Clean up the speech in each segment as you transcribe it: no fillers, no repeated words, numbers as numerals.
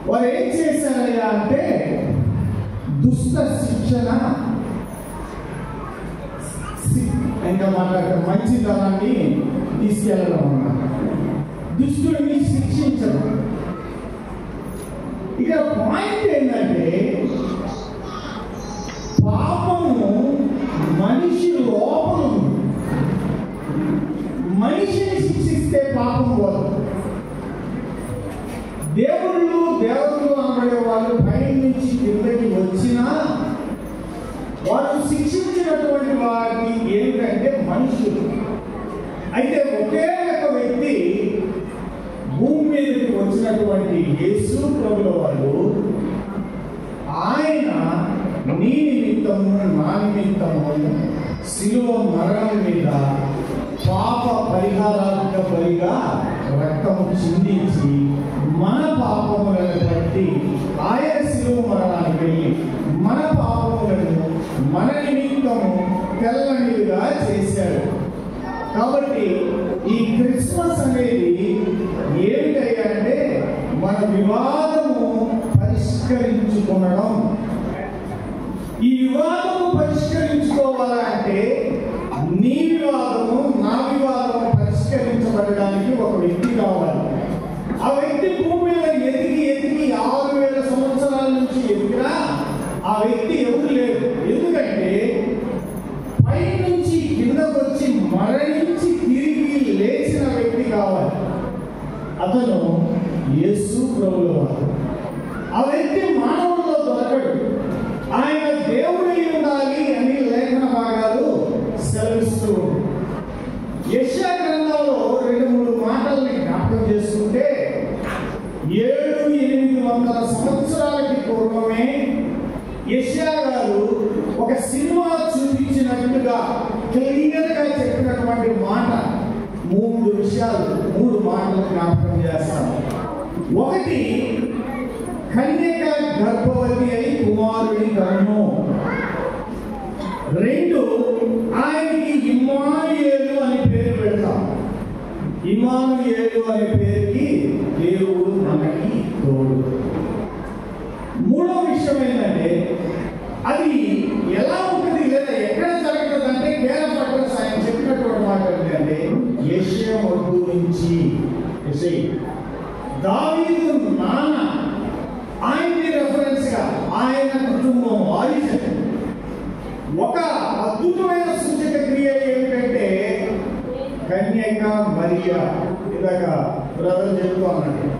వారు ఏం చేశారయ్యా అంటే దుష్ట శిక్షణ, ఇంకా మాట్లాడతారు మంచితనాన్ని తీసుకెళ్ళడం అన్నమాట. దుష్టుడిని శిక్షించడం. ఇక పాయింట్ ఏంటంటే పాపము మనిషి లోపల మనిషిని శిక్షిస్తే పాపం పోదు. దేవుళ్ళు అనబడే వాళ్ళు పై నుంచి కిందకి వచ్చినా వారు శిక్షించినటువంటి వారిని ఏమిటంటే మనుషులు. అయితే ఒకే ఒక వ్యక్తి భూమి మీదకి వచ్చినటువంటి యేసు ప్రభుల వారు, ఆయన నీ నిమిత్తము నా నిమిత్తము శిలువ మరణం మీద పాప పరిహారాత్మక బలిగా రక్తము చిందించి మన పాపములను బట్టి ఆయన శిలువ మరణానికి వెళ్ళి మన పాపములను మన నిమిత్తము తెల్లనిగా చేశాడు. కాబట్టి ఈ క్రిస్మస్ అనేది ఏమిటంటే మన వివాదము పరిష్కరించుకోవడం. ఈ వివాదము పరిష్కరించుకోవాలంటే నీ వివాదము నా వివాదము పరిష్కరించబడడానికి ఒక వ్యక్తి కావాలి. ఆ వ్యక్తి భూమి మీద ఎదిగి 6000 సంవత్సరాల నుంచి ఎదిగినా ఆ వ్యక్తి ఎవరు లేరు. ఎందుకంటే పై నుంచి కిందకు వచ్చి మరణించి తిరిగి లేచిన వ్యక్తి కావాలి. అతను యేసు ప్రభుల వారు. ఆ వ్యక్తి మానవుల్లో దొరకడు. ఆయన దేవుడై ఉండాలి అని లేఖన భాగాలు సెలవిస్తూ యెషయా గ్రంథంలో 2-3 మాటల్ని జ్ఞాపకం చేసుకుంటే 700-800 సంవత్సరాలకి పూర్వమే యెషయా గారు ఒక సినిమా చూపించినట్టుగా క్లియర్గా చెప్పినటువంటి మాట 3 మాటలు జ్ఞాపకం చేస్తాను. ఒకటి, కన్యక గర్భవతి అయి కుమారుని కన్ను. 2, ఆయనకి ఇమ్మానుయేలు అని పేరు పెడతాం. ఇమ్మానుయేలు అనే పేరుకి దేవుడు మనకి తోడు. 3వ విషయం ఏంటంటే అది ఎలా ఉంటుంది లేదా ఎక్కడ జరుగుతుంది అంటే కేవలం ఆయన చెప్పినటువంటి మాట ఏంటంటే యెషయా వద్దు నుంచి దావీదు నాన్న ఆయన్ని రెఫరెన్స్ గా ఆయన కుటుంబం ఆరిజిన్. ఒక అద్భుతమైన సూచక క్రియ ఏమిటంటే కన్యక మరియా, ఇలాగ బ్రదర్ చెప్తూ అన్నాడు,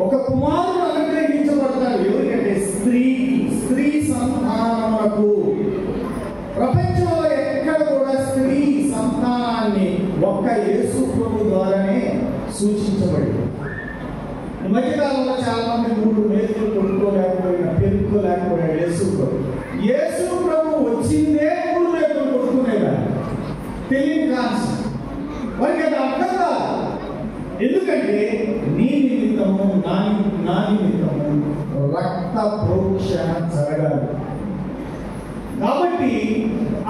ఒక కుమారుడు అనుగ్రహించబడతాడు. ఎవరికంటే స్త్రీ సంతానములకు. ప్రపంచంలో ఎక్కడ కూడా స్త్రీ సంతానాన్ని ఒక్క యేసు ప్రభు ద్వారానే సూచించబడింది. ఈ మధ్యకాలంలో చాలా మంది 3 మేకులు కొట్టుకోలేకపోయినా పెరుక్కోలేకపోయినా యేసు ప్రభు వచ్చిందే 3 మేకులు కొట్టుకునేదాన్ని. తెలియని కాన్సెప్ట్ వారికి అది అర్థం కాదు. ఎందుకంటే నీ నిమిత్తము నా నిమిత్తము రక్త ప్రోక్షణ జరగాలి. కాబట్టి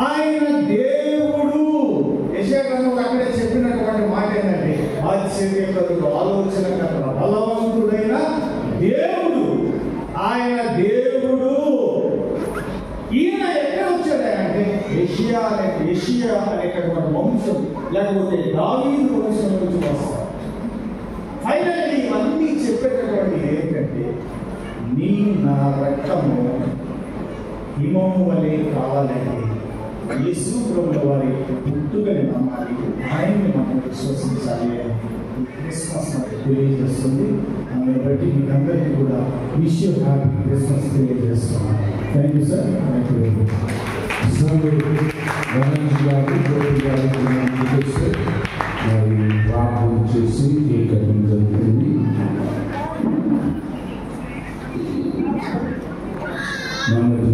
ఆయన దేవుడు. యెషయా గ్రంథంలో అక్కడే చెప్పినటువంటి మాట ఏంటంటే ఆశ్చర్యకరుడు, ఆలోచనకర్త, బలవంతుడైన దేవుడు. ఆయన దేవుడు. ఈయన ఎక్కడ వచ్చాడంటే యెషయా అనేటటువంటి వంశం లేకపోతే దావీదు వంశం నుంచి వస్తాడు. ఫైనల్లీ ఇవన్నీ చెప్పేటటువంటి ఏంటంటే నీ నా రక్తము హిమము వలె కావాలంటే యేసు ప్రభుల వారి పుట్టుకని నమ్మాలి, ఆయన్ని మనం విశ్వసించాలి అని క్రిస్మస్ మనకి తెలియజేస్తుంది. దాన్ని బట్టి మీకు అందరికీ కూడా విష్ యూ హ్యాపీ క్రిస్మస్ తెలియజేస్తున్నాను. Thank you sir. Thank you. మరి ప్రార్థన చేసి కట్టడం జరుగుతుంది. మన